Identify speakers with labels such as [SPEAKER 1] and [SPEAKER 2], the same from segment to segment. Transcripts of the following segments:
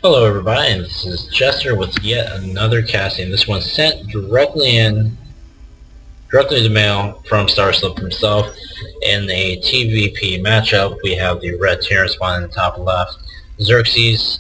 [SPEAKER 1] Hello everybody, and this is Chester with yet another casting. This one sent directly in the mail from Starslip himself. In a TvP matchup, we have the red Terran spawn in the top left, Xerces,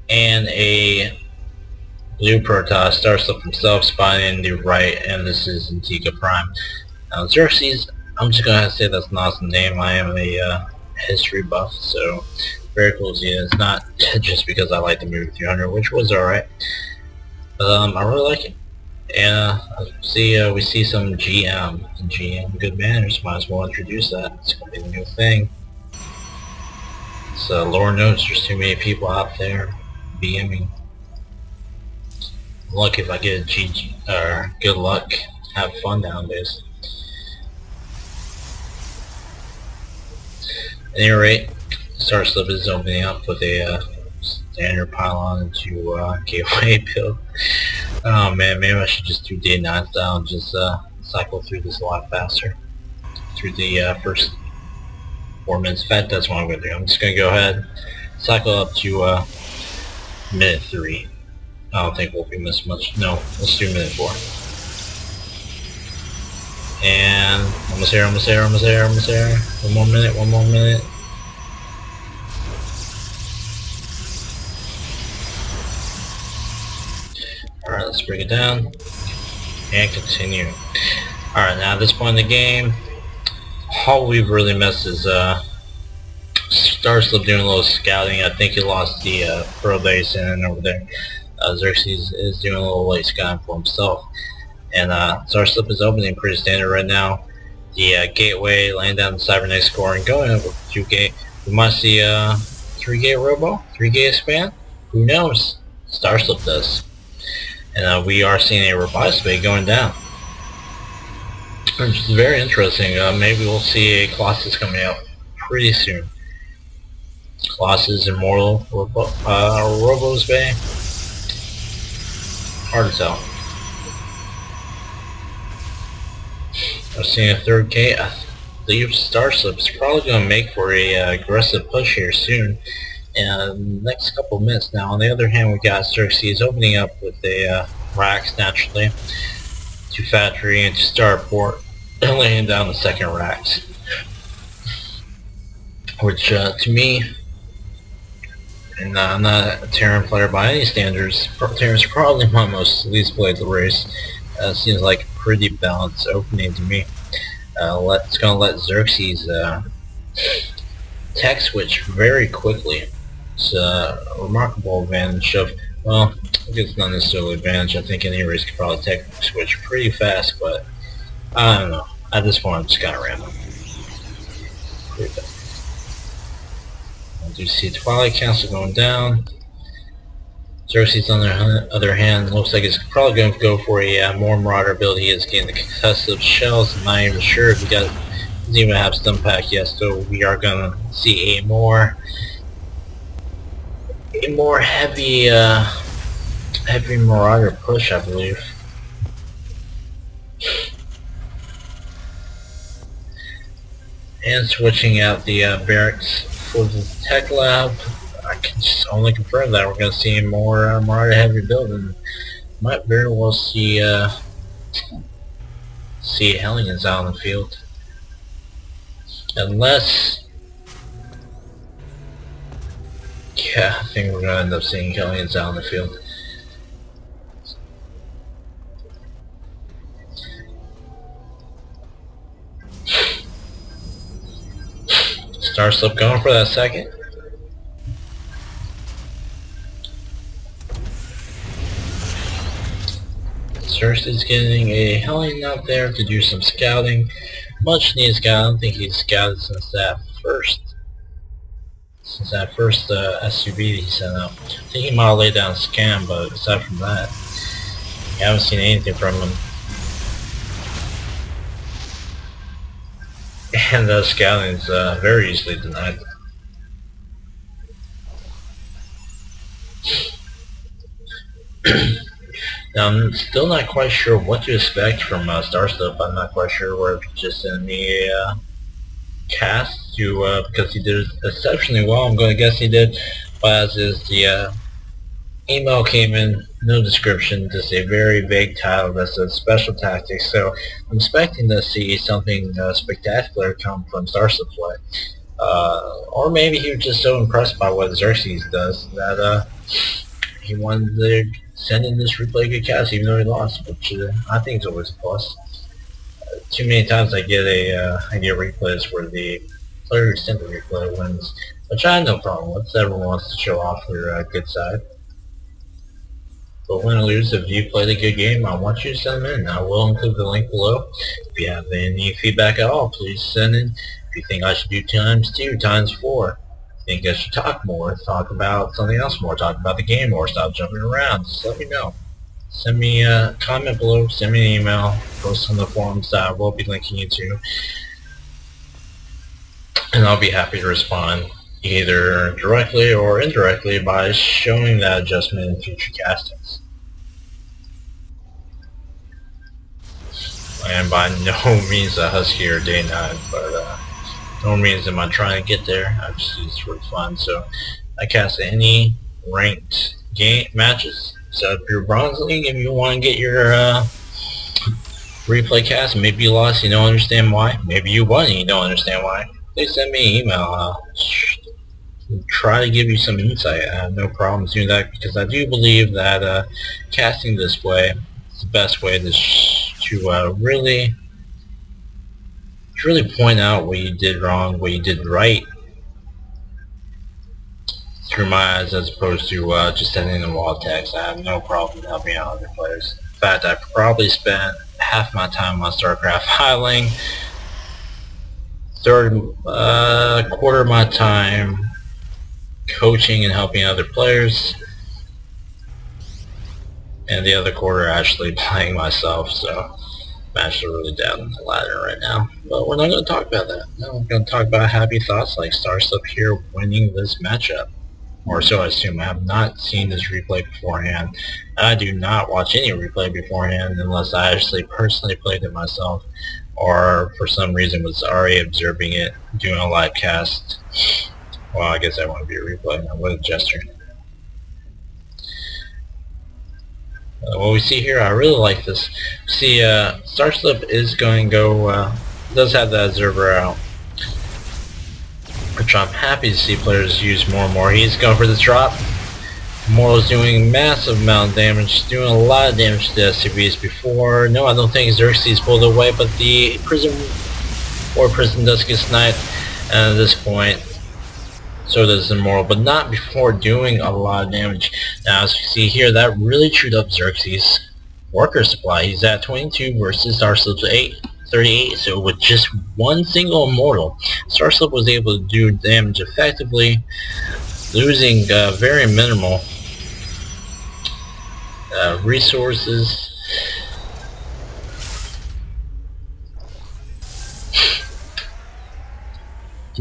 [SPEAKER 1] and a blue Protoss, Starslip himself, spawning in the right, and this is Antigua Prime. Now Xerces, I'm just going to say that's an awesome name. I am a history buff, so very cool to see it. It's not just because I like the movie 300, which was alright. I really like it. And we see some GM good manners. Might as well introduce that. It's gonna be the new thing. So Lord knows there's too many people out there BMing. Lucky if I get a GG, or good luck. Have fun nowadays. At any rate, Starslip is opening up with a standard pylon into gateway build. Oh man, maybe I should just do day 9 style and just cycle through this a lot faster. Through the first 4 minutes. In fact, that's what I'm going to do. I'm just going to go ahead, cycle up to minute 3. I don't think we'll be missing much. No, let's do minute 4. And almost there. One more minute. Alright, let's break it down and continue. Alright, now at this point in the game, all we've really missed is Starslip doing a little scouting. I think he lost the pro base in over there. Xerces is doing a little late scouting for himself. And Starslip is opening pretty standard right now. The gateway, laying down the cybernetics core and going over 2 gate. We might see a 3 gate robo, 3 gate span. Who knows? Starslip does. And we are seeing a robotics bay going down, which is very interesting. Maybe we'll see a Colossus coming out pretty soon. Colossus, Immortal, Robo's bay. Hard to tell. I'm seeing a 3rd gate. I believe Starslip's probably going to make for a aggressive push here soon. In the next couple of minutes now. On the other hand, we got Xerces opening up with a racks naturally to factory and to starport and laying down the 2nd racks, which to me, and I'm not a Terran player by any standards, Terran's probably my least played the race. Seems like a pretty balanced opening to me. It's gonna let Xerces tech switch very quickly. It's a remarkable advantage of, well, I guess it's not necessarily an advantage. I think any race could probably tech switch pretty fast, but I don't know. At this point, I'm just kind of random. Pretty fast. I do see Twilight Council going down. Xerces, on the other hand, looks like it's probably going to go for a more Marauder build. He is getting the concussive shells. I'm not even sure if he doesn't even have stun pack yet, so we are going to see a more heavy Marauder push, I believe. And switching out the barracks for the tech lab, I can just only confirm that we're going to see a more Marauder heavy build, and might very well see Hellions out on the field. Unless, yeah, I think we're going to end up seeing Hellions out on the field. Starslip going for that 2nd. Xerces getting a Hellion out there to do some scouting. Much needed scout. I don't think he's scouted since that first SUV he sent out. I think he might have laid down a scan, but aside from that, I haven't seen anything from him. And the scouting is very easily denied. Now, I'm still not quite sure what to expect from Starslip. I'm not quite sure where it's just in the cast to because he did exceptionally well. I'm going to guess he did But as is, the email came in, no description, just a very vague title that says Special Tactics, so I'm expecting to see something spectacular come from Starslip way. Or maybe he was just so impressed by what Xerces does that he wanted to send in this replay good cast even though he lost, which I think is always a plus. Too many times I get replays where the player who sent the replay wins, which I have no problem with. Everyone wants to show off their good side. But win or lose, if you played a good game, I want you to send them in. I will include the link below. If you have any feedback at all, please send in. If you think I should do ×2, ×4, think I should talk more, talk about something else more, talk about the game more, stop jumping around, just let me know. Send me a comment below, send me an email, post on the forums that I will be linking you to, and I'll be happy to respond either directly or indirectly by showing that adjustment in future castings. And by no means a husky or day 9, but no means am I trying to get there. I just use it for fun. So I cast any ranked game matches. So if you're Bronze League, if you want to get your replay cast, maybe you lost, you don't understand why. Maybe you won and you don't understand why. Please send me an email. I'll try to give you some insight. I have no problems doing that because I do believe that casting this way is the best way to really point out what you did wrong, what you did right through my eyes, as opposed to just sending them wall text. I have no problem helping out other players. In fact, I probably spent half my time on Starcraft highlighting, quarter of my time coaching and helping other players, and the other quarter actually playing myself. So I'm actually really down the ladder right now. But we're not going to talk about that. No, we're going to talk about happy thoughts like Starslip here winning this matchup. Or so I assume. I have not seen this replay beforehand. I do not watch any replay beforehand unless I actually personally played it myself, or for some reason was already observing it, doing a live cast. Well, I guess that wouldn't be a replay. What a gesture. What we see here, I really like this. See, Starslip is going to go, does have that observer out, which I'm happy to see players use more and more. He's going for the drop. Mortal's doing massive amount of damage, doing a lot of damage to the SCVs before. No, I don't think Xerces pulled away, but the prison does get sniped, and at this point, so does Immortal, but not before doing a lot of damage. Now, as you see here, that really chewed up Xerces' worker supply. He's at 22 versus Starslip's 38, so with just one single Immortal, Starslip was able to do damage effectively, losing very minimal resources.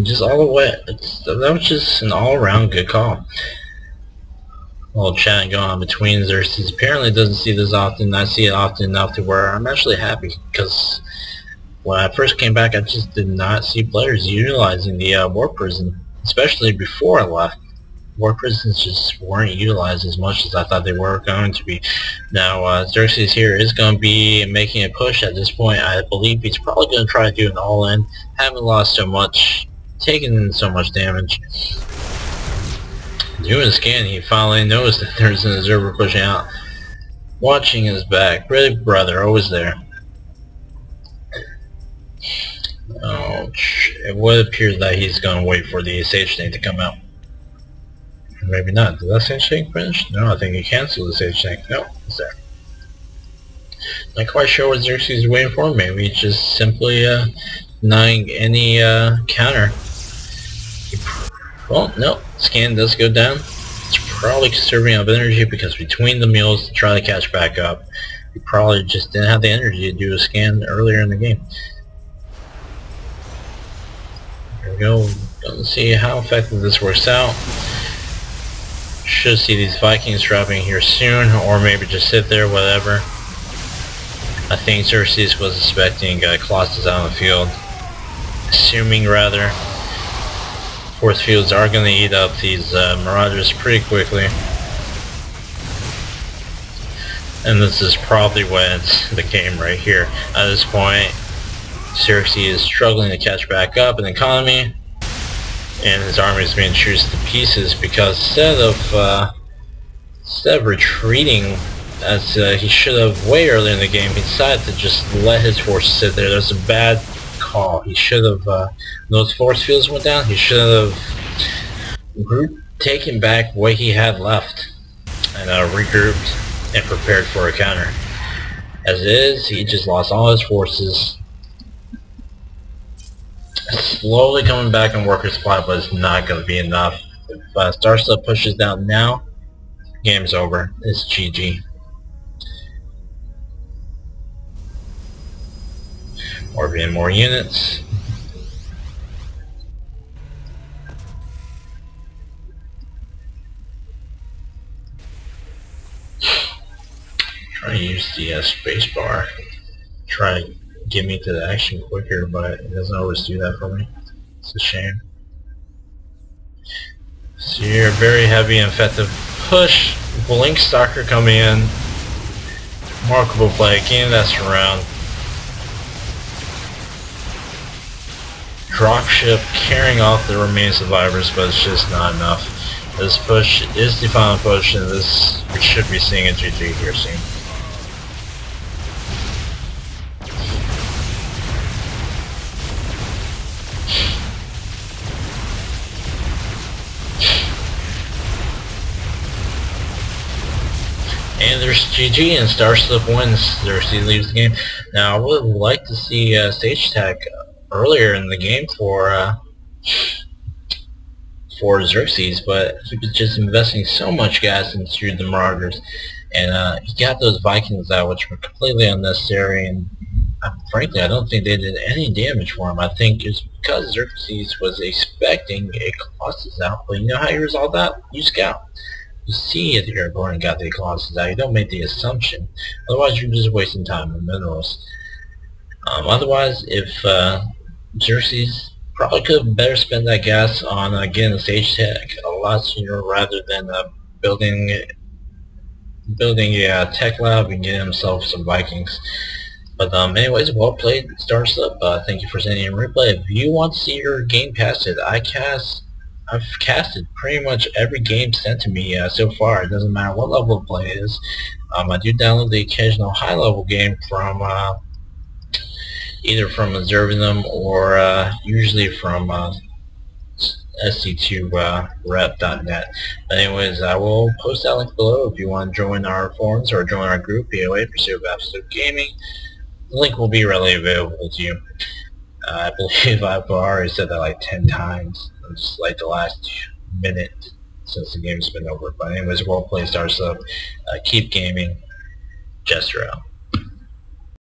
[SPEAKER 1] Just all the way, that was just an all-around good call. A little chat going on between Xerces. Apparently doesn't see this often. I see it often enough to where I'm actually happy, because when I first came back I just did not see players utilizing the warp prison, especially before I left. Warp prisons just weren't utilized as much as I thought they were going to be. Now Xerces here is going to be making a push at this point. I believe he's probably going to try to do an all-in. Haven't lost so much, taken so much damage. Doing a scan, he finally noticed that there's an observer pushing out. Watching his back. Really, brother, always there. Oh, it would appear that he's going to wait for the Sage Tank to come out. Maybe not. Did that Sage Tank finish? No, I think he canceled the Sage Tank. No, it's there. Not quite sure what Xerces is waiting for. Maybe he's just simply denying any counter. Well, no. Scan does go down. It's probably conserving up energy because between the meals to try to catch back up, he probably just didn't have the energy to do a scan earlier in the game. There we go. Gonna see how effective this works out. Should see these Vikings dropping here soon, or maybe just sit there, whatever. I think Xerces was expecting Colossus out on the field. Assuming, rather. Force fields are going to eat up these Marauders pretty quickly. And this is probably when it's the game right here. At this point, Xerces is struggling to catch back up in economy, and his army is being chewed to pieces because instead of retreating as he should have way earlier in the game, he decided to just let his forces sit there. That's a bad call. He should have, those force fields went down, he should have taken back what he had left and regrouped and prepared for a counter. As it is, he just lost all his forces. Slowly coming back in worker supply, but it's not going to be enough. If Starslip pushes down now, game's over. It's GG. Or being more units. Try to use the spacebar. Try to get me to the action quicker, but it doesn't always do that for me. It's a shame. So you're very heavy and effective push. Blink Stalker coming in. Remarkable play. Game that's around. Dropship carrying off the remaining survivors, but it's just not enough. This push is the final push, and this we should be seeing a GG here soon. And there's GG, and Starslip wins. Xerces leaves the game. Now I would like to see stage attack earlier in the game for Xerces, but he was just investing so much gas into the Marauders, and he got those Vikings out, which were completely unnecessary, and frankly I don't think they did any damage for him. I think it's because Xerces was expecting a Colossus out, but you know how you resolve that? You scout. You see if you're going and got the Colossus out, you don't make the assumption, otherwise you're just wasting time on minerals. Otherwise, if Xerces probably could better spend that gas on getting the stage tech a lot sooner rather than building a tech lab and getting himself some Vikings. But anyways, well played, Starslip. Thank you for sending in replay. If you want to see your game casted, I've casted pretty much every game sent to me so far. It doesn't matter what level of play it is. I do download the occasional high level game from either from observing them or usually from SC2 rep.net. But anyways, I will post that link below if you want to join our forums or join our group, POA, Pursuit of Absolute Gaming. The link will be readily available to you. I believe I've already said that like 10 times. It's like the last minute since the game's been over. But anyways, well played, Starslip. Keep gaming. Jester out.